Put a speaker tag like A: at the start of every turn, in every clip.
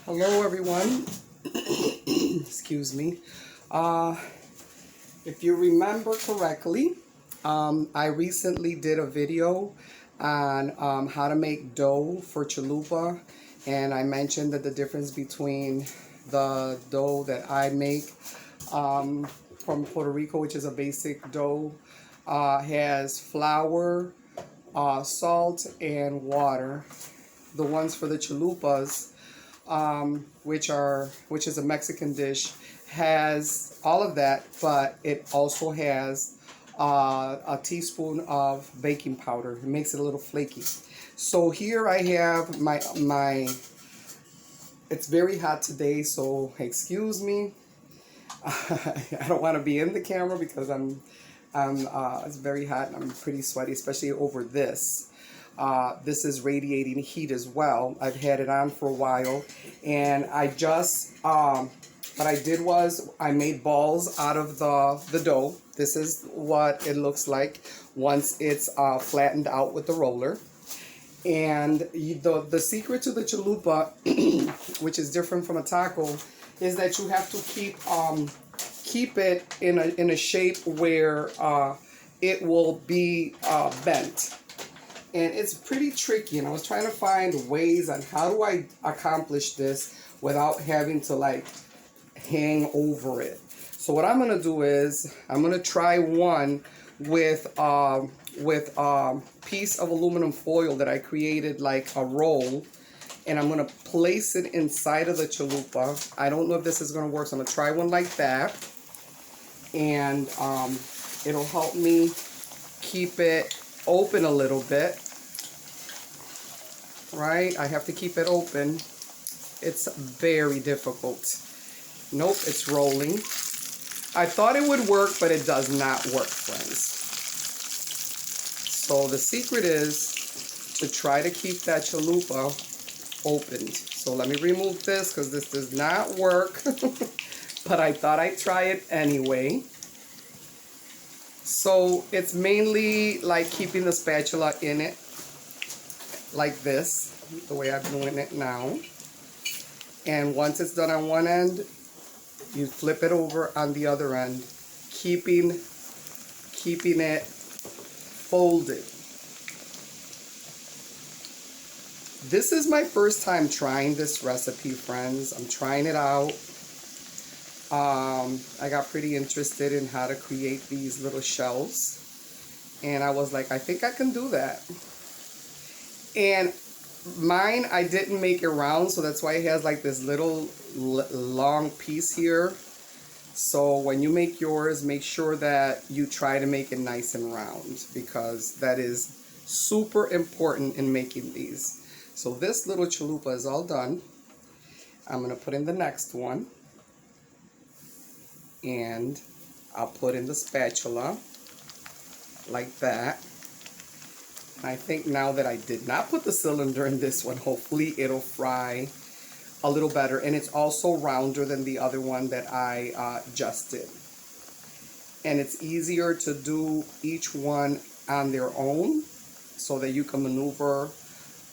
A: Hello everyone. Excuse me. Uh, if you remember correctly, I recently did a video on how to make dough for chalupa, and I mentioned that the difference between the dough that I make from Puerto Rico, which is a basic dough, has flour, salt, and water. The ones for the chalupas, which is a Mexican dish, has all of that, but it also has a teaspoon of baking powder. It makes it a little flaky. So here I have my. It's very hot today, so excuse me. I don't want to be in the camera because it's very hot and I'm pretty sweaty, especially over this. This is radiating heat as well. I've had it on for a while, and I just what I did was I made balls out of the dough. This is what it looks like once it's flattened out with the roller. And the secret to the chalupa, which is different from a taco, is that you have to keep it in a shape where it will be bent. And it's pretty tricky, and I was trying to find ways on how do I accomplish this without having to like hang over it. So what I'm gonna do is I'm gonna try one with piece of aluminum foil that I created like a roll, and I'm gonna place it inside of the chalupa. I don't know if this is gonna work, so I'm gonna try one like that, and it'll help me keep it open a little bit. Right, I have to keep it open. It's very difficult. Nope, it's rolling. I thought it would work, but it does not work, friends. So the secret is to try to keep that chalupa opened. So let me remove this because this does not work. But I thought I'd try it anyway. So it's mainly like keeping the spatula in it, like this, the way I'm doing it now. And once it's done on one end, you flip it over on the other end, keeping it folded. This is my first time trying this recipe, friends. I'm trying it out. I got pretty interested in how to create these little shells, and I was like, I think I can do that. And mine, I didn't make it round, so that's why it has like this little long piece here. So when you make yours, make sure that you try to make it nice and round, because that is super important in making these. So this little chalupa is all done. I'm going to put in the next one, and I'll put in the spatula like that. I think now that I did not put the cylinder in this one, hopefully it'll fry a little better. And it's also rounder than the other one that I just did. And it's easier to do each one on their own so that you can maneuver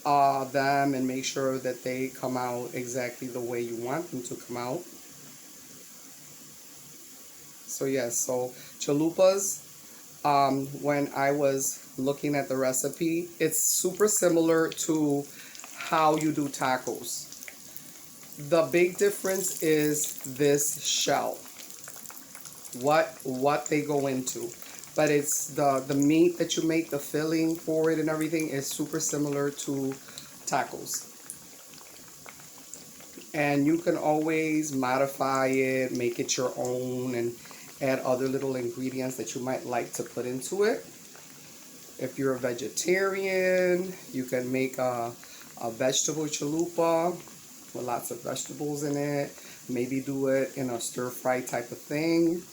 A: them and make sure that they come out exactly the way you want them to come out. So yes, so chalupas, when I was looking at the recipe, it's super similar to how you do tacos. The big difference is this shell, what they go into, but it's the meat that you make, the filling for it and everything is super similar to tacos. And you can always modify it, make it your own, and add other little ingredients that you might like to put into it. If you're a vegetarian, you can make a vegetable chalupa with lots of vegetables in it. Maybe do it in a stir-fry type of thing.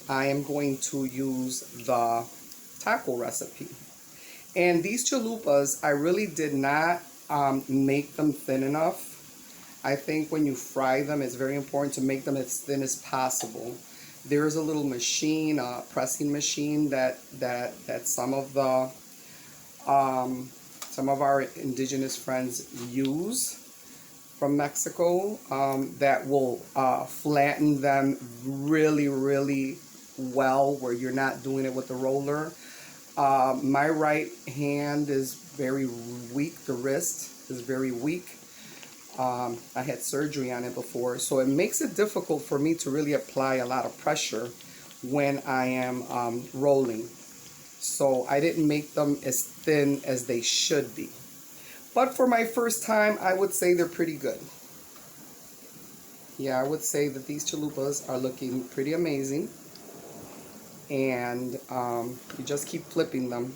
A: I am going to use the taco recipe. And these chalupas, I really did not make them thin enough. I think when you fry them, it's very important to make them as thin as possible. There's a little machine, a pressing machine that some of our indigenous friends use from Mexico that will flatten them really, really well, where you're not doing it with the roller. My right hand is very weak. The wrist is very weak. I had surgery on it before, so it makes it difficult for me to really apply a lot of pressure when I am rolling. So I didn't make them as thin as they should be. But for my first time, I would say they're pretty good. Yeah, I would say that these chalupas are looking pretty amazing. And you just keep flipping them.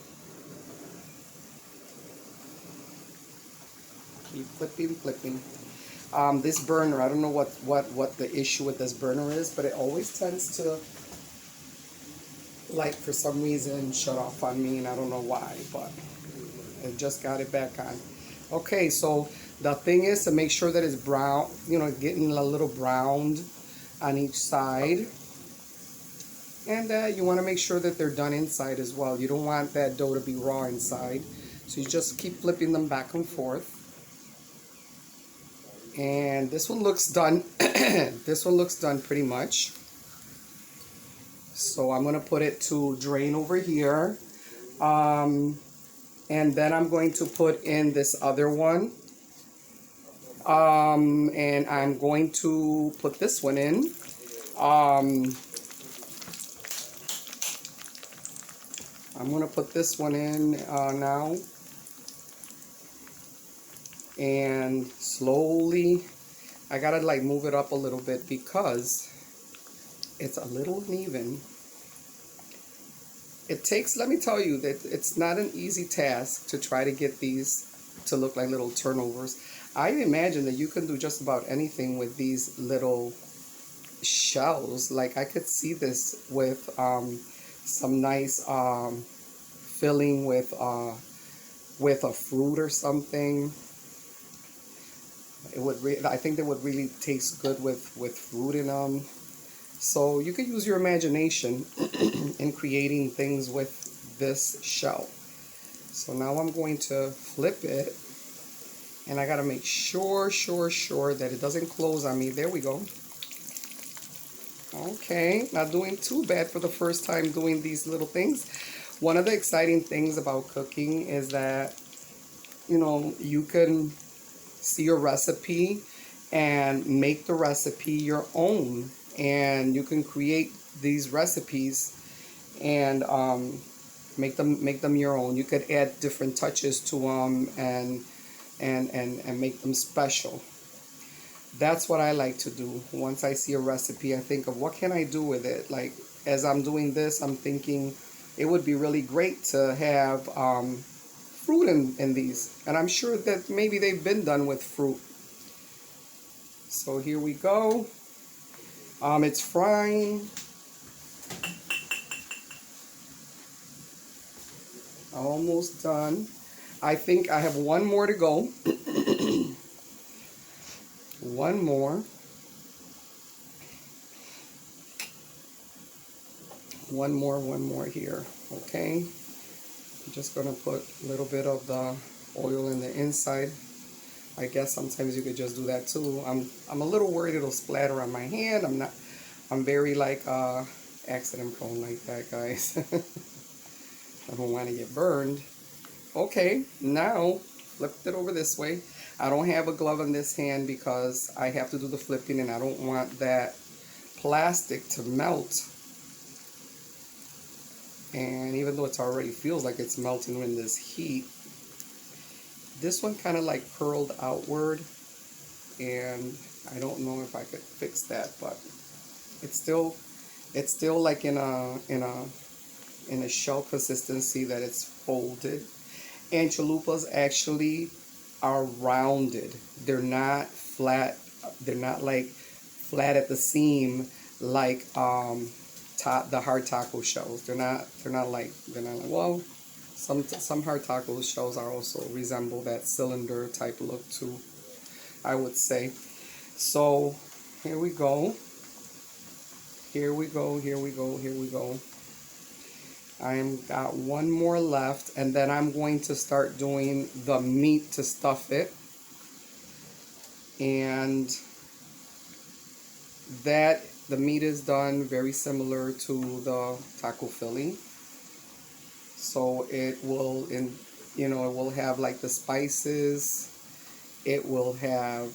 A: Keep flipping, flipping. This burner, I don't know what the issue with this burner is, but it always tends to, like, for some reason, shut off on me, and I don't know why, but I just got it back on. Okay, so the thing is to make sure that it's brown, you know, getting a little browned on each side. And you want to make sure that they're done inside as well. You don't want that dough to be raw inside. So you just keep flipping them back and forth. And this one looks done. This one looks done pretty much. So I'm going to put it to drain over here. And then I'm going to put in this other one. And I'm going to put this one in. I'm going to put this one in now. And slowly, I gotta like move it up a little bit because it's a little uneven. It takes, let me tell you, that it's not an easy task to try to get these to look like little turnovers. I imagine that you can do just about anything with these little shells. Like I could see this with some nice filling with a fruit or something. It would I think they would really taste good with fruit in them. So you could use your imagination in creating things with this shell. So now I'm going to flip it, and I gotta make sure that it doesn't close on me. There we go. Okay, not doing too bad for the first time doing these little things. One of the exciting things about cooking is that, you know, you can see a recipe and make the recipe your own, and you can create these recipes and make them your own. You could add different touches to them and make them special. That's what I like to do. Once I see a recipe, I think of what can I do with it. Like as I'm doing this, I'm thinking it would be really great to have fruit in these, and I'm sure that maybe they've been done with fruit. So here we go. It's frying. Almost done. I think I have one more to go. One more. One more here. Okay. I'm just gonna put a little bit of the oil in the inside. I guess sometimes you could just do that too. I'm a little worried it'll splatter on my hand. I'm very like accident prone like that, guys. I don't want to get burned. Okay, now flipped it over this way. I don't have a glove in this hand because I have to do the flipping, and I don't want that plastic to melt. And even though it already feels like it's melting in this heat, this one kind of like curled outward, and I don't know if I could fix that, but it's still like in a shell consistency that it's folded. And chalupas actually are rounded. They're not flat. They're not like flat at the seam like the hard taco shells. They're not like well, some hard taco shells are also resemble that cylinder type look too, I would say. So here we go. Here we go. Here we go. Here we go. I've got one more left, and then I'm going to start doing the meat to stuff it. And that the meat is done very similar to the taco filling. So it will it will have like the spices. It will have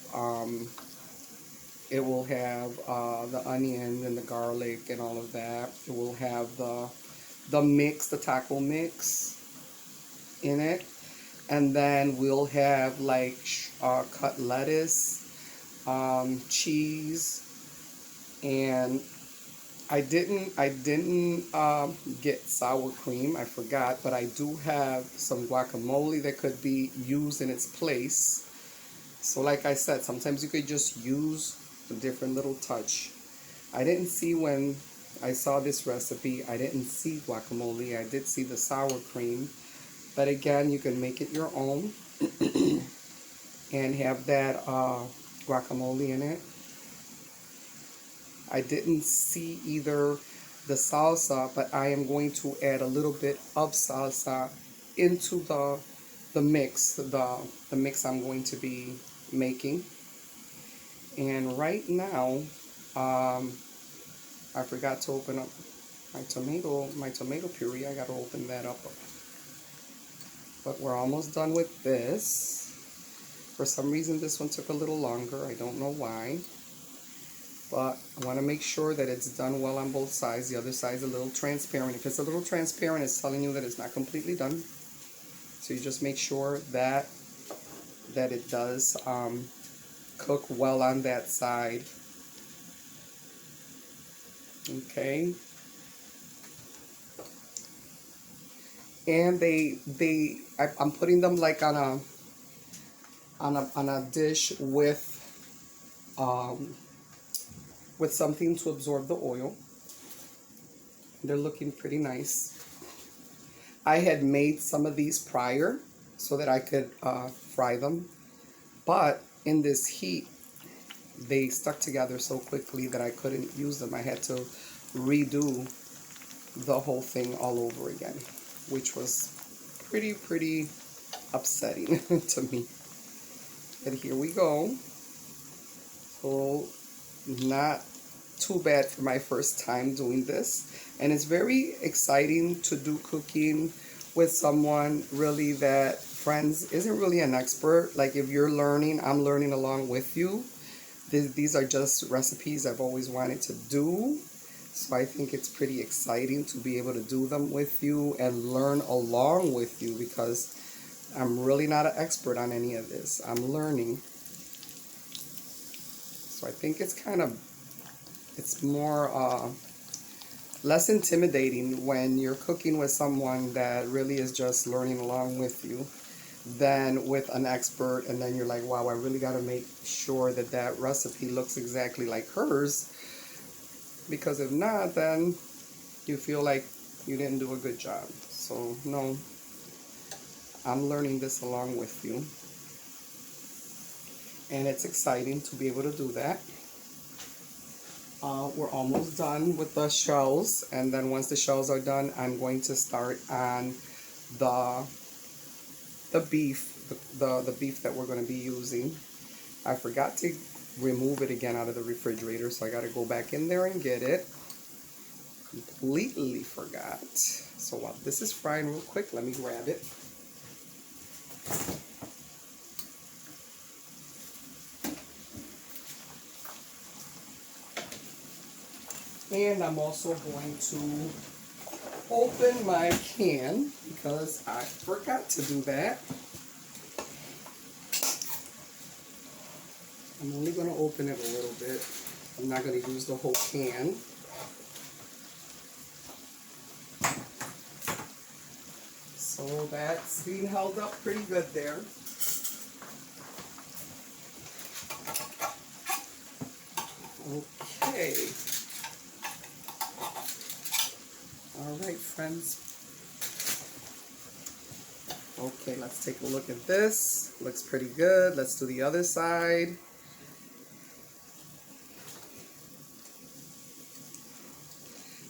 A: the onion and the garlic and all of that. It will have the mix, the taco mix in it, and then we'll have like cut lettuce, cheese, and I didn't get sour cream. I forgot, but I do have some guacamole that could be used in its place. So like I said, sometimes you could just use a different little touch. I didn't see when I saw this recipe, I didn't see guacamole. I did see the sour cream. But again, you can make it your own and have that guacamole in it. I didn't see either the salsa, but I am going to add a little bit of salsa into the mix, the mix I'm going to be making. And right now, I forgot to open up my tomato puree. I got to open that up. But we're almost done with this. For some reason, this one took a little longer. I don't know why. But I want to make sure that it's done well on both sides. The other side's a little transparent. If it's a little transparent, it's telling you that it's not completely done. So you just make sure that it does cook well on that side. Okay. And I'm putting them like on a dish with something to absorb the oil. They're looking pretty nice. I had made some of these prior so that I could fry them, but in this heat they stuck together so quickly that I couldn't use them. I had to redo the whole thing all over again, which was pretty upsetting to me. But here we go. So not too bad for my first time doing this, and it's very exciting to do cooking with someone really that friends isn't really an expert. Like if you're learning, I'm learning along with you. These are just recipes I've always wanted to do, so I think it's pretty exciting to be able to do them with you and learn along with you, because I'm really not an expert on any of this. I'm learning. So I think it's more less intimidating when you're cooking with someone that really is just learning along with you than with an expert, and then you're like, wow, I really got to make sure that that recipe looks exactly like hers, because if not, then you feel like you didn't do a good job. So no, I'm learning this along with you, and it's exciting to be able to do that. We're almost done with the shells, and then once the shells are done, I'm going to start on the beef, the beef that we're going to be using. I forgot to remove it again out of the refrigerator, so I got to go back in there and get it. Completely forgot. So while this is frying real quick, let me grab it. And I'm also going to open my can because I forgot to do that. I'm only going to open it a little bit. I'm not going to use the whole can. So that's being held up pretty good there. Okay. All right, friends. Okay, let's take a look at this. Looks pretty good. Let's do the other side.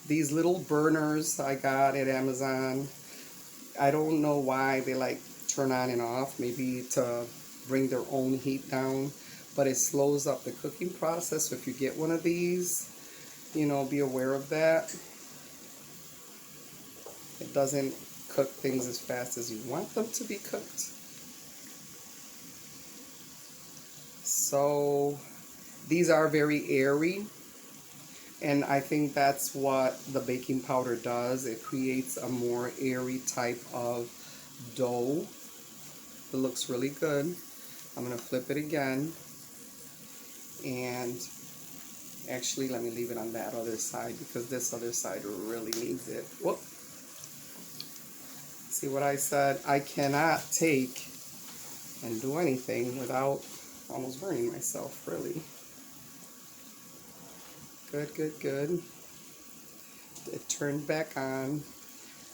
A: These little burners I got at Amazon. I don't know why they like turn on and off. Maybe to bring their own heat down. but it slows up the cooking process. So if you get one of these, you know, be aware of that. It doesn't cook things as fast as you want them to be cooked. So these are very airy, and I think that's what the baking powder does. It creates a more airy type of dough. It looks really good. I'm going to flip it again, and actually let me leave it on that other side because this other side really needs it. Whoop. See what I said? I cannot take and do anything without almost burning myself, really. Good, good, good. It turned back on.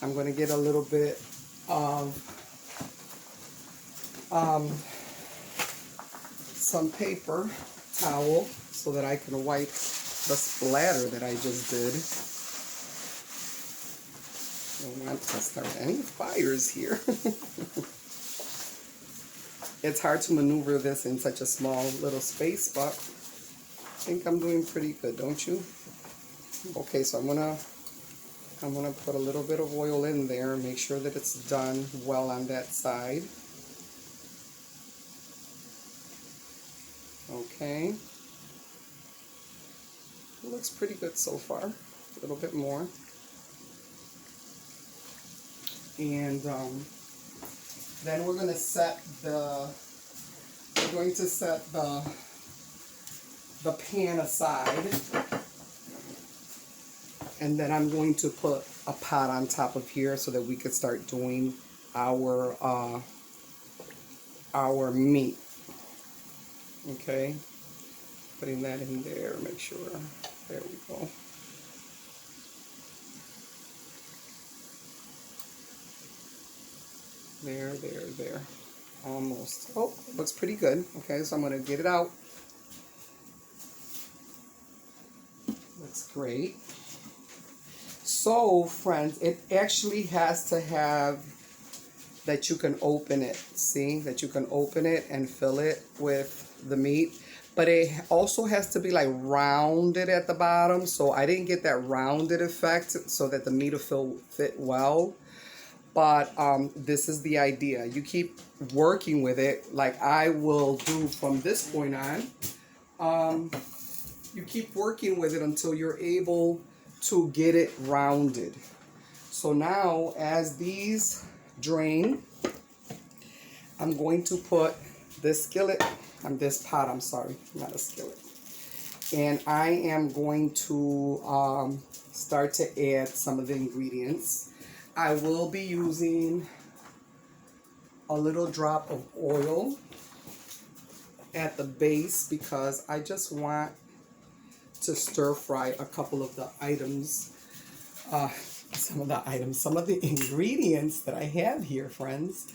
A: I'm going to get a little bit of some paper towel so that I can wipe the splatter that I just did. I don't want to start any fires here. It's hard to maneuver this in such a small little space, but I think I'm doing pretty good, don't you? Okay, so I'm gonna put a little bit of oil in there, make sure that it's done well on that side. Okay. It looks pretty good so far. A little bit more. And then we're going to set the pan aside, and then I'm going to put a pot on top of here so that we could start doing our meat. Okay, putting that in there, make sure, there we go. There. Almost. Oh, looks pretty good. Okay, so I'm going to get it out. Looks great. So, friends, it actually has to have that you can open it. See? That you can open it and fill it with the meat. But it also has to be like rounded at the bottom. So I didn't get that rounded effect so that the meat will fit well. But this is the idea. You keep working with it like I will do from this point on. You keep working with it until you're able to get it rounded. So now as these drain, I'm going to put this skillet, this pot, I'm sorry, not a skillet. And I am going to start to add some of the ingredients. I will be using a little drop of oil at the base because I just want to stir fry a couple of the items, some of the ingredients that I have here, friends.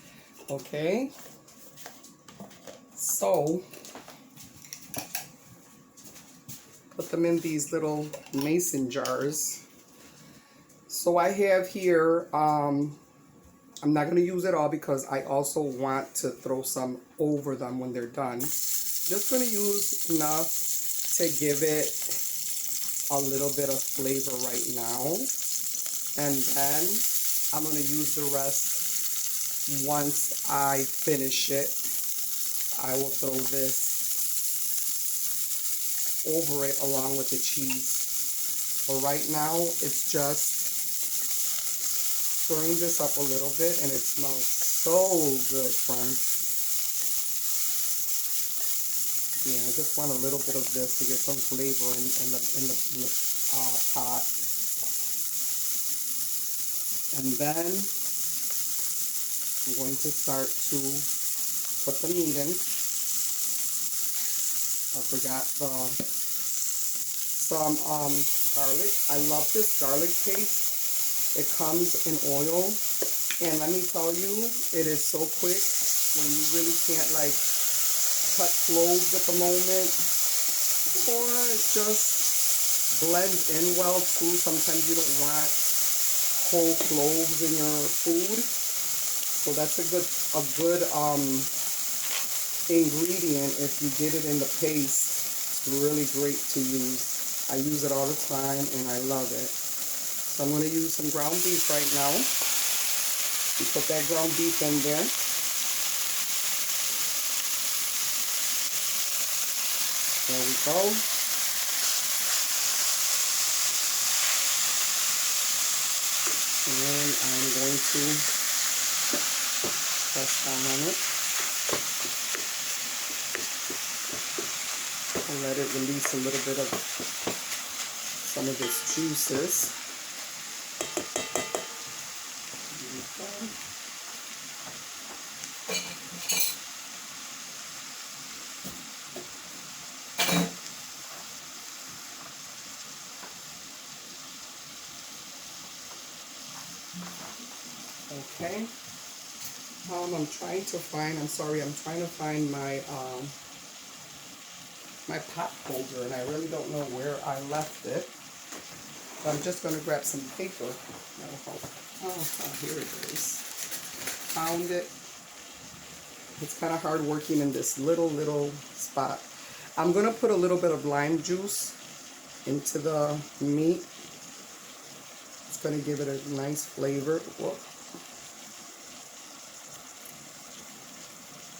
A: Okay, so put them in these little mason jars. So I have here, I'm not going to use it all because I also want to throw some over them when they're done. Just going to use enough to give it a little bit of flavor right now. And then I'm going to use the rest once I finish it. I will throw this over it along with the cheese. But right now it's just stirring this up a little bit, and it smells so good, friends. Yeah, I just want a little bit of this to get some flavor in the pot. And then I'm going to start to put the meat in. I forgot some garlic. I love this garlic paste. It comes in oil, and let me tell you, it is so quick when you really can't like cut cloves at the moment, or it just blends in well too. Sometimes you don't want whole cloves in your food, so that's a good ingredient, if you get it in the paste, it's really great to use. I use it all the time and I love it. So I'm going to use some ground beef right now. You put that ground beef in there. There we go. And I'm going to press down on it and let it release a little bit of some of its juices. Okay. I'm trying to find, I'm trying to find my my pot holder, and I really don't know where I left it. But I'm just going to grab some paper. That'll help. Oh, here it is. Found it. It's kind of hard working in this little spot. I'm going to put a little bit of lime juice into the meat. It's going to give it a nice flavor. Whoa.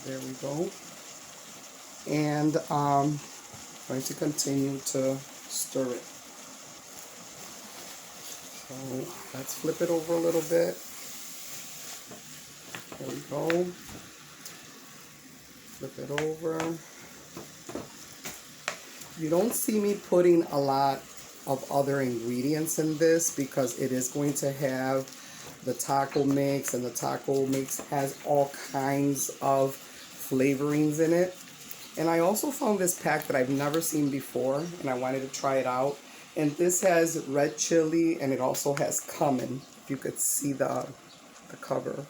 A: There we go. And I'm going to continue to stir it. So let's flip it over a little bit. There we go. Flip it over. You don't see me putting a lot of other ingredients in this because it is going to have the taco mix, and the taco mix has all kinds of flavorings in it. And I also found this pack that I've never seen before, and I wanted to try it out. And this has red chili, and it also has cumin. If you could see the cover.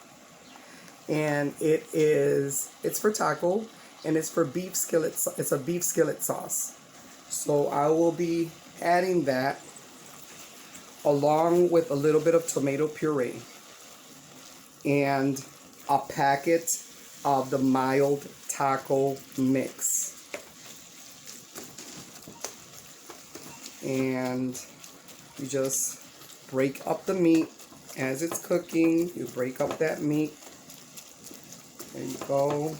A: And it's for taco, and it's for beef skillet. It's a beef skillet sauce. So I will be adding that along with a little bit of tomato puree and a packet of the mild taco mix. And you just break up the meat as it's cooking. You break up that meat. There you go.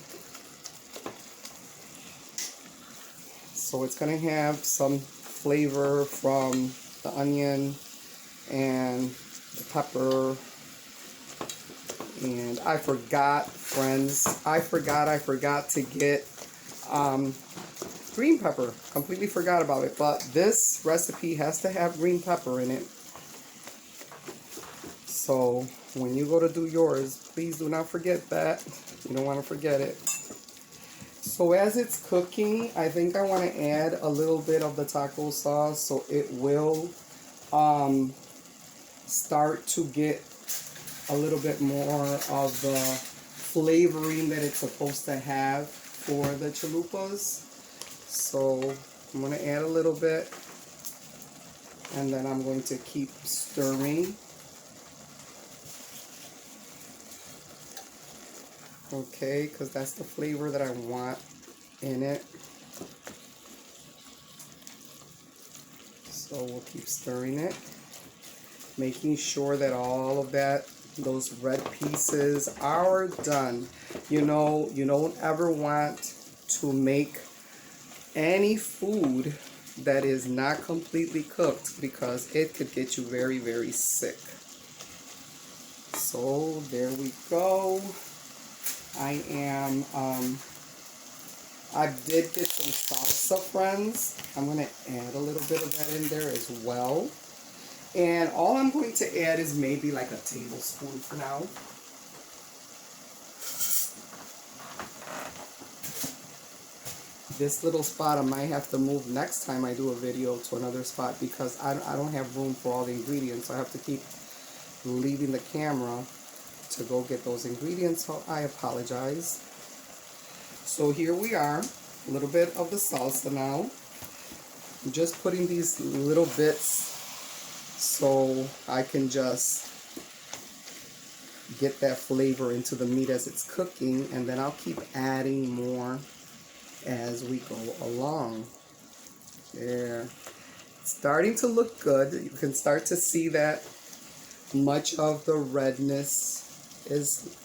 A: So it's going to have some flavor from the onion and the pepper. And I forgot, friends, I forgot to get green pepper. Completely forgot about it. But this recipe has to have green pepper in it. So when you go to do yours, please do not forget that. You don't want to forget it. So as it's cooking, I think I want to add a little bit of the taco sauce so it will start to get a little bit more of the flavoring that it's supposed to have for the chalupas. So I'm going to add a little bit, and then I'm going to keep stirring. Okay, because that's the flavor that I want in it. So we'll keep stirring it, making sure that all of those red pieces are done. You know, you don't ever want to make any food that is not completely cooked because it could get you very, very sick. So there we go. I did get some salsa, friends. I'm going to add a little bit of that in there as well. And all I'm going to add is maybe like a tablespoon for now. This little spot I might have to move next time I do a video to another spot because I don't have room for all the ingredients. I have to keep leaving the camera to go get those ingredients, so I apologize. So here we are, a little bit of the salsa now. I'm just putting these little bits so I can just get that flavor into the meat as it's cooking, and then I'll keep adding more as we go along. There. It's starting to look good. You can start to see that much of the redness is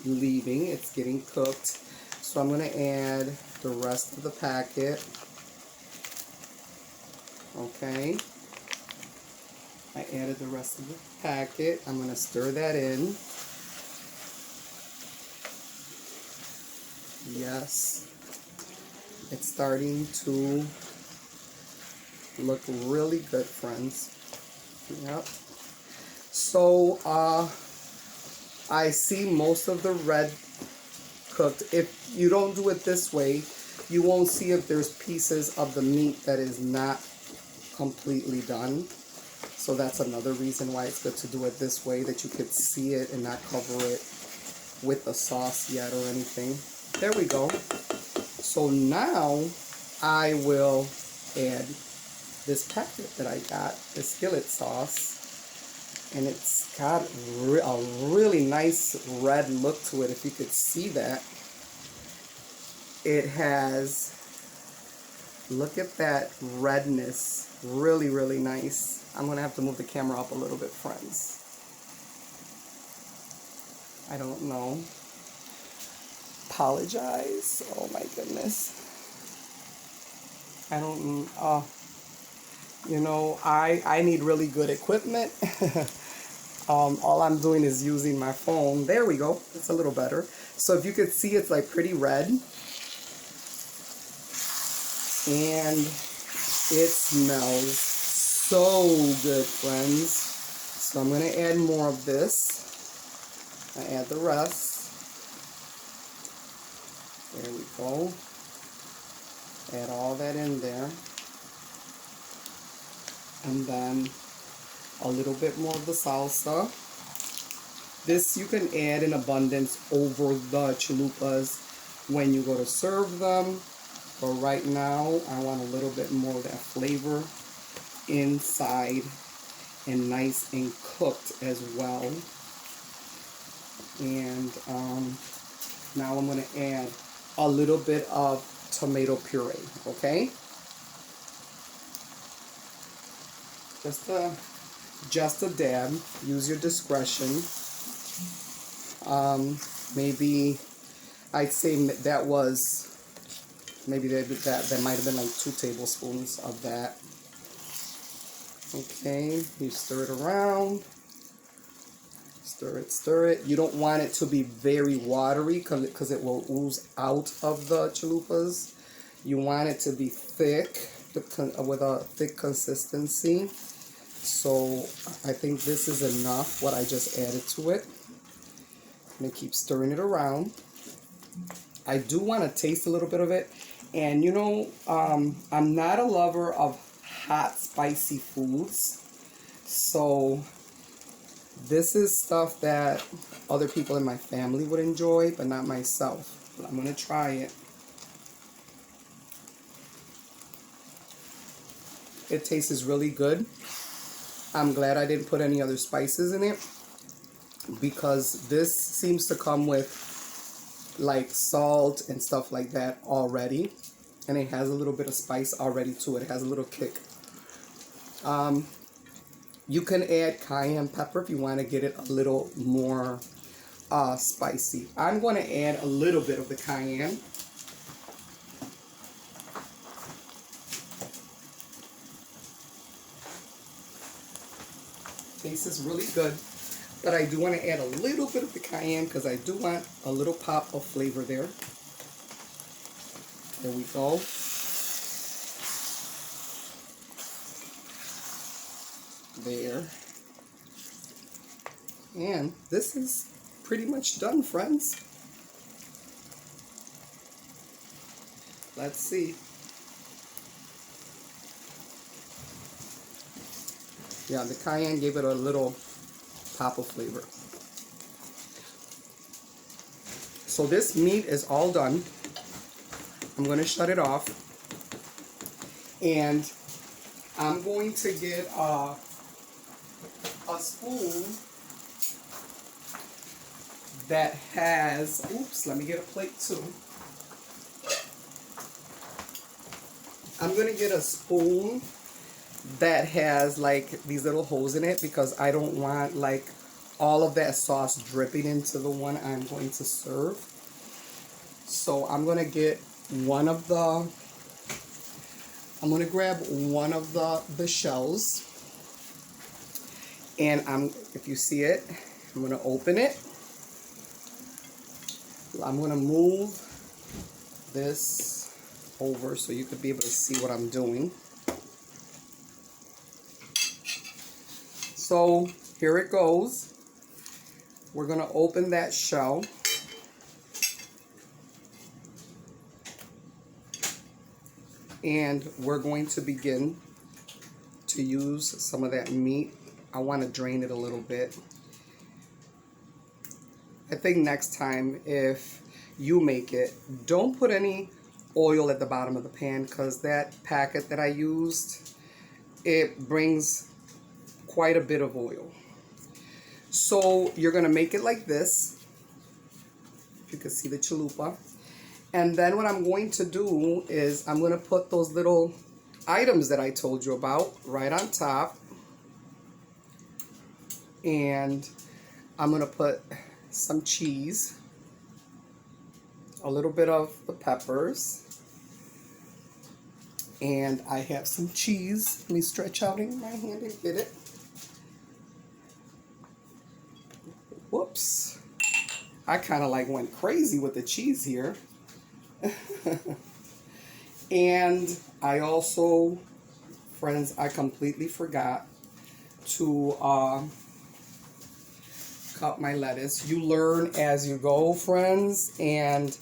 A: leaving. It's getting cooked. So I'm going to add the rest of the packet. Okay. I added the rest of the packet. I'm going to stir that in. Yes. It's starting to look really good, friends. Yep. So, I see most of the red cooked. If you don't do it this way, you won't see if there's pieces of the meat that is not completely done. So that's another reason why it's good to do it this way, that you could see it and not cover it with the sauce yet or anything. There we go. So now I will add this packet that I got, the skillet sauce. And it's got a really nice red look to it, if you could see that. It has, look at that redness, really, really nice. I'm going to have to move the camera up a little bit, friends. I don't know. Apologize. Oh my goodness. I don't, you know, I need really good equipment. All I'm doing is using my phone. There we go. It's a little better. So if you could see, it's like pretty red. And it smells so good, friends. So I'm going to add more of this. I add the rest. There we go. Add all that in there. And then a little bit more of the salsa. This you can add in abundance over the chalupas when you go to serve them. But right now, I want a little bit more of that flavor inside and nice and cooked as well. And now I'm going to add a little bit of tomato puree, okay? Just a dab. Use your discretion. Maybe I'd say that was maybe that might have been like 2 tablespoons of that. Okay, you stir it around. Stir it, stir it. You don't want it to be very watery because it will ooze out of the chalupas. You want it to be thick with a thick consistency. So I think this is enough, what I just added to it. I'm going to keep stirring it around. I do want to taste a little bit of it. And you know, I'm not a lover of hot, spicy foods. So this is stuff that other people in my family would enjoy, but not myself. But I'm going to try it. It tastes really good. I'm glad I didn't put any other spices in it, because this seems to come with like salt and stuff like that already, and it has a little bit of spice already to it. It has a little kick. You can add cayenne pepper if you want to get it a little more spicy. I'm going to add a little bit of the cayenne. Tastes really good, but I do want to add a little bit of the cayenne because I do want a little pop of flavor there. There we go. There. And this is pretty much done, friends. Let's see. Yeah, the cayenne gave it a little pop of flavor. So this meat is all done. I'm going to shut it off. And I'm going to get a spoon that has, oops, let me get a plate too. I'm going to get a spoon that has like these little holes in it because I don't want like all of that sauce dripping into the one I'm going to serve. So I'm going to get one of the, I'm going to grab one of the shells, and if you see it, I'm going to open it. I'm going to move this over so you could be able to see what I'm doing. So here it goes. We're going to open that shell. And we're going to begin to use some of that meat. I want to drain it a little bit. I think next time if you make it, don't put any oil at the bottom of the pan, because that packet that I used, it brings quite a bit of oil. So you're going to make it like this. If you can see the chalupa. And then what I'm going to do is I'm going to put those little items that I told you about right on top. And I'm going to put some cheese, a little bit of the peppers, and I have some cheese. Let me stretch out in my hand and get it. Whoops. I kind of like went crazy with the cheese here. And I also, friends, I completely forgot to cut my lettuce. You learn as you go, friends, and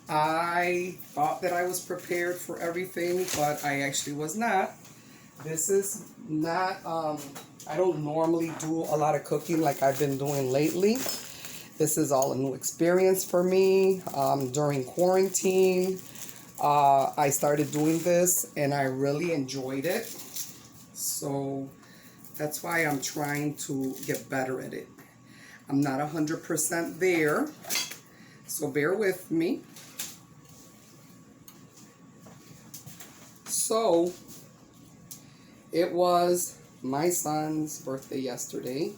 A: I thought that I was prepared for everything, but I actually was not. This is not, I don't normally do a lot of cooking like I've been doing lately. This is all a new experience for me. During quarantine, I started doing this and I really enjoyed it. So that's why I'm trying to get better at it. I'm not 100% there, so bear with me. So it was my son's birthday yesterday,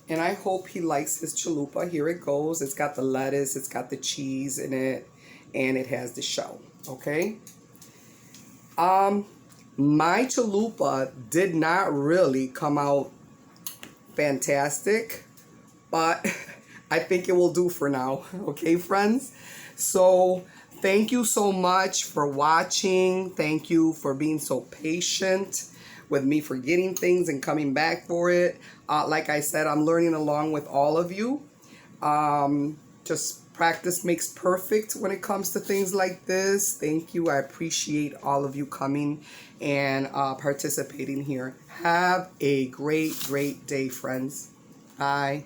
A: and I hope he likes his chalupa. Here it goes. It's got the lettuce, it's got the cheese in it, and it has the shell, okay? My chalupa did not really come out fantastic, but I think it will do for now, okay, friends? So thank you so much for watching. Thank you for being so patient with me forgetting things and coming back for it. Like I said, I'm learning along with all of you. Just practice makes perfect when it comes to things like this. Thank you. I appreciate all of you coming and participating here. Have a great, great day, friends. Bye.